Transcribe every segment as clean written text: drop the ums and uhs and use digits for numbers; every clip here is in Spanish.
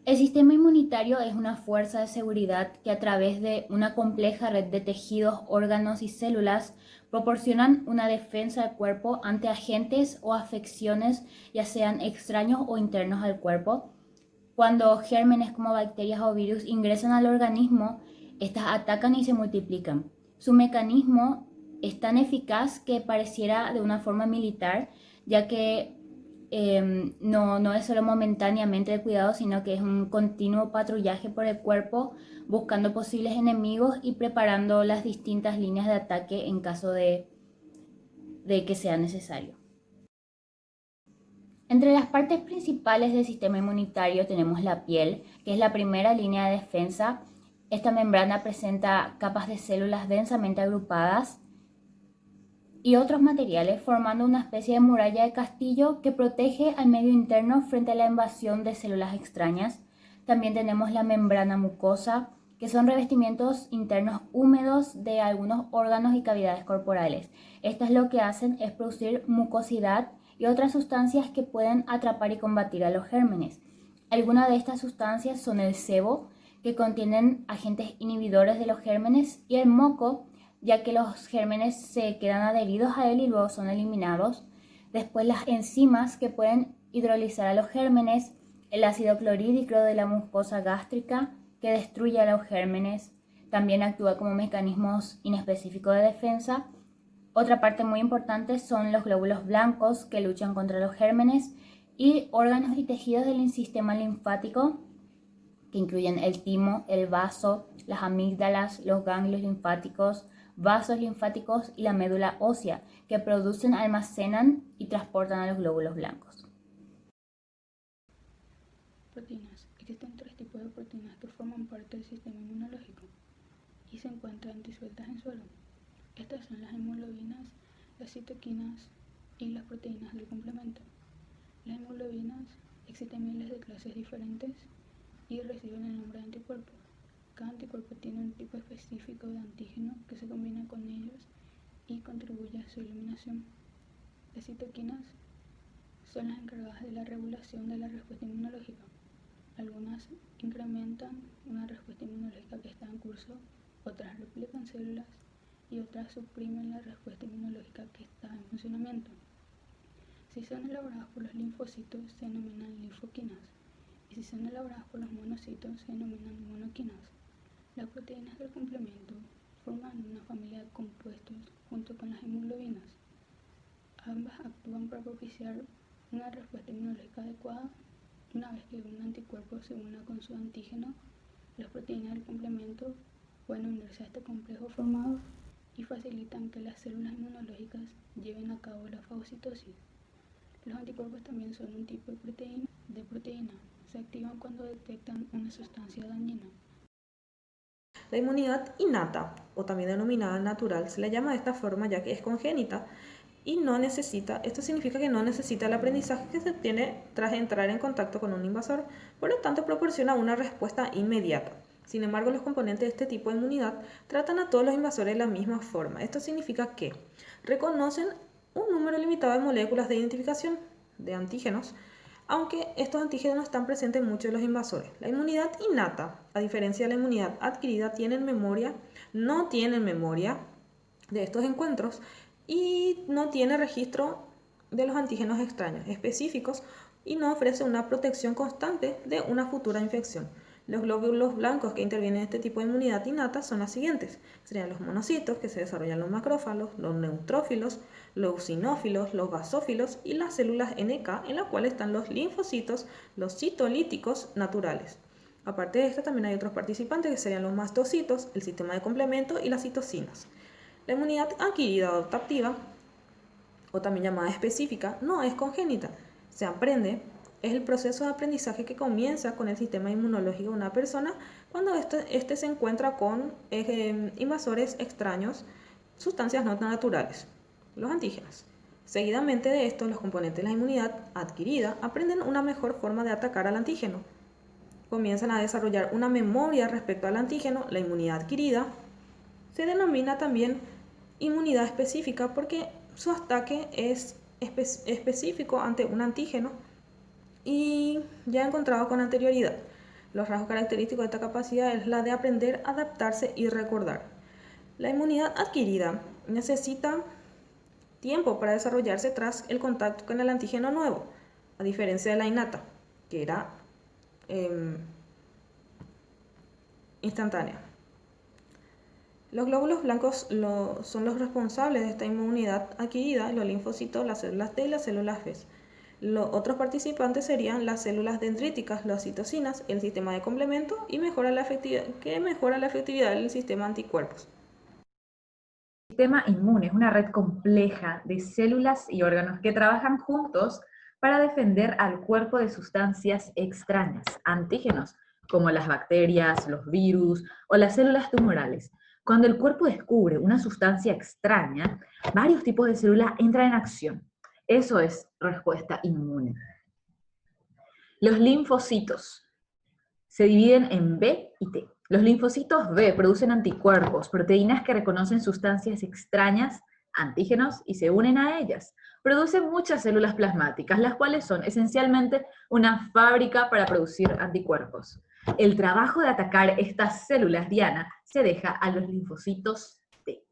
El sistema inmunitario es una fuerza de seguridad que a través de una compleja red de tejidos, órganos y células proporcionan una defensa al cuerpo ante agentes o afecciones, ya sean extraños o internos al cuerpo. Cuando gérmenes como bacterias o virus ingresan al organismo, estas atacan y se multiplican. Su mecanismo es tan eficaz que pareciera de una forma militar, ya que no es solo momentáneamente de cuidado, sino que es un continuo patrullaje por el cuerpo, buscando posibles enemigos y preparando las distintas líneas de ataque en caso de que sea necesario. Entre las partes principales del sistema inmunitario tenemos la piel, que es la primera línea de defensa. Esta membrana presenta capas de células densamente agrupadas y otros materiales formando una especie de muralla de castillo que protege al medio interno frente a la invasión de células extrañas. También tenemos la membrana mucosa, que son revestimientos internos húmedos de algunos órganos y cavidades corporales. Estas lo que hacen es producir mucosidad y otras sustancias que pueden atrapar y combatir a los gérmenes. Algunas de estas sustancias son el sebo, que contienen agentes inhibidores de los gérmenes, y el moco, ya que los gérmenes se quedan adheridos a él y luego son eliminados. Después las enzimas que pueden hidrolizar a los gérmenes, el ácido clorhídrico de la mucosa gástrica que destruye a los gérmenes, también actúa como mecanismos inespecíficos de defensa. Otra parte muy importante son los glóbulos blancos que luchan contra los gérmenes y órganos y tejidos del sistema linfático que incluyen el timo, el vaso, las amígdalas, los ganglios linfáticos, vasos linfáticos y la médula ósea, que producen, almacenan y transportan a los glóbulos blancos. Proteínas. Existen tres tipos de proteínas que forman parte del sistema inmunológico y se encuentran disueltas en suelo. Estas son las hemoglobinas, las citoquinas y las proteínas del complemento. Las hemoglobinas existen miles de clases diferentes y reciben el nombre de anticuerpos. Cada anticuerpo tiene un tipo específico de antígeno que se combina con ellos y contribuye a su eliminación. Las citoquinas son las encargadas de la regulación de la respuesta inmunológica. Algunas incrementan una respuesta inmunológica que está en curso, otras replican células y otras suprimen la respuesta inmunológica que está en funcionamiento. Si son elaboradas por los linfocitos, se denominan linfoquinas, y si son elaboradas por los monocitos, se denominan monoquinas. Las proteínas del complemento forman una familia de compuestos junto con las hemoglobinas. Ambas actúan para propiciar una respuesta inmunológica adecuada. Una vez que un anticuerpo se una con su antígeno, las proteínas del complemento pueden unirse a este complejo formado y facilitan que las células inmunológicas lleven a cabo la fagocitosis. Los anticuerpos también son un tipo de proteína. Se activan cuando detectan una sustancia dañina. La inmunidad innata, o también denominada natural, se le llama de esta forma ya que es congénita y esto significa que no necesita el aprendizaje que se obtiene tras entrar en contacto con un invasor, por lo tanto proporciona una respuesta inmediata. Sin embargo, los componentes de este tipo de inmunidad tratan a todos los invasores de la misma forma. Esto significa que reconocen un número limitado de moléculas de identificación de antígenos, aunque estos antígenos están presentes en muchos de los invasores. La inmunidad innata, a diferencia de la inmunidad adquirida, no tienen memoria de estos encuentros y no tiene registro de los antígenos extraños específicos y no ofrece una protección constante de una futura infección. Los glóbulos blancos que intervienen en este tipo de inmunidad innata son las siguientes. Serían los monocitos, que se desarrollan los macrófagos, los neutrófilos, los eosinófilos, los basófilos y las células NK, en las cuales están los linfocitos, los citolíticos naturales. Aparte de esto, también hay otros participantes que serían los mastocitos, el sistema de complemento y las citocinas. La inmunidad adquirida o adaptativa, o también llamada específica, no es congénita, se aprende. Es el proceso de aprendizaje que comienza con el sistema inmunológico de una persona cuando este se encuentra con invasores extraños, sustancias no naturales, los antígenos. Seguidamente de esto, los componentes de la inmunidad adquirida aprenden una mejor forma de atacar al antígeno. Comienzan a desarrollar una memoria respecto al antígeno. La inmunidad adquirida se denomina también inmunidad específica porque su ataque es específico ante un antígeno y ya encontrado con anterioridad. Los rasgos característicos de esta capacidad es la de aprender, adaptarse y recordar. La inmunidad adquirida necesita tiempo para desarrollarse tras el contacto con el antígeno nuevo, a diferencia de la innata, que era instantánea. Los glóbulos blancos son los responsables de esta inmunidad adquirida, los linfocitos, las células T y las células B. Los otros participantes serían las células dendríticas, las citocinas, el sistema de complemento y mejora la efectividad del sistema anticuerpos. El sistema inmune es una red compleja de células y órganos que trabajan juntos para defender al cuerpo de sustancias extrañas, antígenos, como las bacterias, los virus o las células tumorales. Cuando el cuerpo descubre una sustancia extraña, varios tipos de células entran en acción. Eso es respuesta inmune. Los linfocitos se dividen en B y T. Los linfocitos B producen anticuerpos, proteínas que reconocen sustancias extrañas, antígenos, y se unen a ellas. Producen muchas células plasmáticas, las cuales son esencialmente una fábrica para producir anticuerpos. El trabajo de atacar estas células diana se deja a los linfocitos T.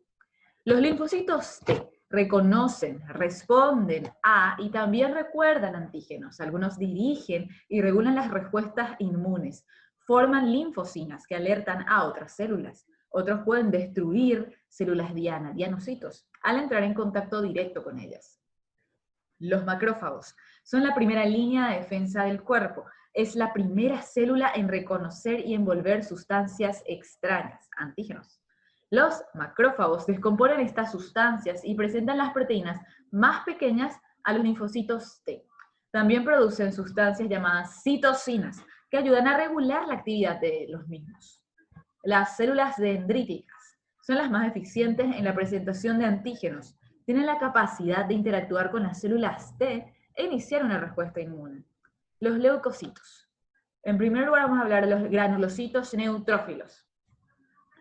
Los linfocitos T reconocen, responden a y también recuerdan antígenos. Algunos dirigen y regulan las respuestas inmunes. Forman linfocinas que alertan a otras células. Otros pueden destruir células diana, dianocitos, al entrar en contacto directo con ellas. Los macrófagos son la primera línea de defensa del cuerpo. Es la primera célula en reconocer y envolver sustancias extrañas, antígenos. Los macrófagos descomponen estas sustancias y presentan las proteínas más pequeñas a los linfocitos T. También producen sustancias llamadas citocinas, que ayudan a regular la actividad de los mismos. Las células dendríticas son las más eficientes en la presentación de antígenos. Tienen la capacidad de interactuar con las células T e iniciar una respuesta inmune. Los leucocitos. En primer lugar vamos a hablar de los granulocitos neutrófilos.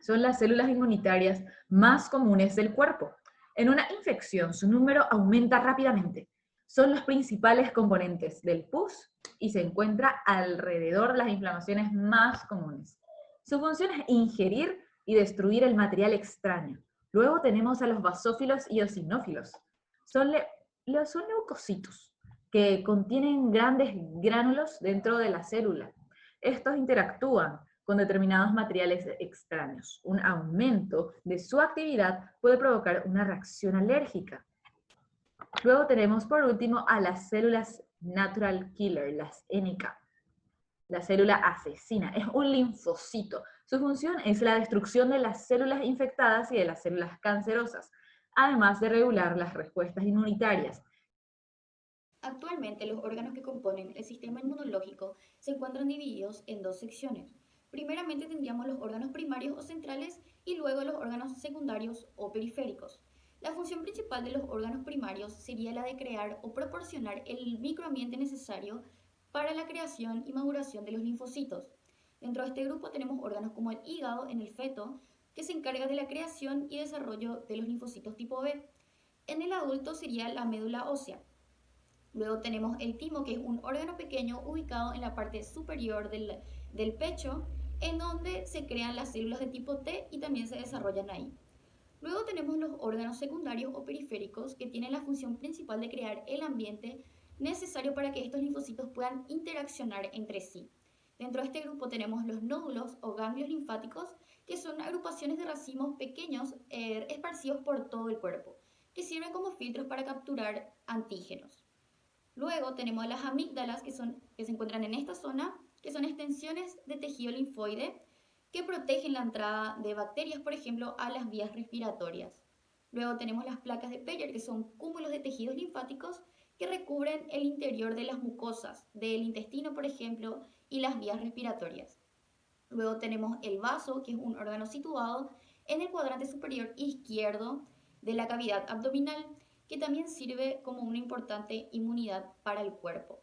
Son las células inmunitarias más comunes del cuerpo. En una infección, su número aumenta rápidamente. Son los principales componentes del pus y se encuentra alrededor de las inflamaciones más comunes. Su función es ingerir y destruir el material extraño. Luego tenemos a los basófilos y eosinófilos. Son leucocitos, que contienen grandes gránulos dentro de la célula. Estos interactúan con determinados materiales extraños. Un aumento de su actividad puede provocar una reacción alérgica. Luego tenemos por último a las células natural killer, las NK. La célula asesina es un linfocito. Su función es la destrucción de las células infectadas y de las células cancerosas, además de regular las respuestas inmunitarias. Actualmente los órganos que componen el sistema inmunológico se encuentran divididos en dos secciones. Primeramente tendríamos los órganos primarios o centrales y luego los órganos secundarios o periféricos. La función principal de los órganos primarios sería la de crear o proporcionar el microambiente necesario para la creación y maduración de los linfocitos. Dentro de este grupo tenemos órganos como el hígado en el feto, que se encarga de la creación y desarrollo de los linfocitos tipo B. En el adulto sería la médula ósea. Luego tenemos el timo, que es un órgano pequeño ubicado en la parte superior del pecho, en donde se crean las células de tipo T y también se desarrollan ahí. Luego tenemos los órganos secundarios o periféricos, que tienen la función principal de crear el ambiente necesario para que estos linfocitos puedan interaccionar entre sí. Dentro de este grupo tenemos los nódulos o ganglios linfáticos, que son agrupaciones de racimos pequeños esparcidos por todo el cuerpo, que sirven como filtros para capturar antígenos. Luego tenemos las amígdalas, que se encuentran en esta zona, que son extensiones de tejido linfoide que protegen la entrada de bacterias, por ejemplo, a las vías respiratorias. Luego tenemos las placas de Peyer, que son cúmulos de tejidos linfáticos que recubren el interior de las mucosas, del intestino, por ejemplo, y las vías respiratorias. Luego tenemos el vaso, que es un órgano situado en el cuadrante superior izquierdo de la cavidad abdominal, que también sirve como una importante inmunidad para el cuerpo.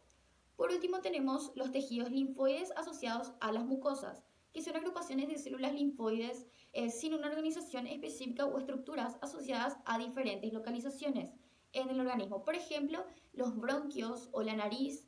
Por último tenemos los tejidos linfoides asociados a las mucosas, que son agrupaciones de células linfoides sin una organización específica o estructuras asociadas a diferentes localizaciones en el organismo. Por ejemplo, los bronquios o la nariz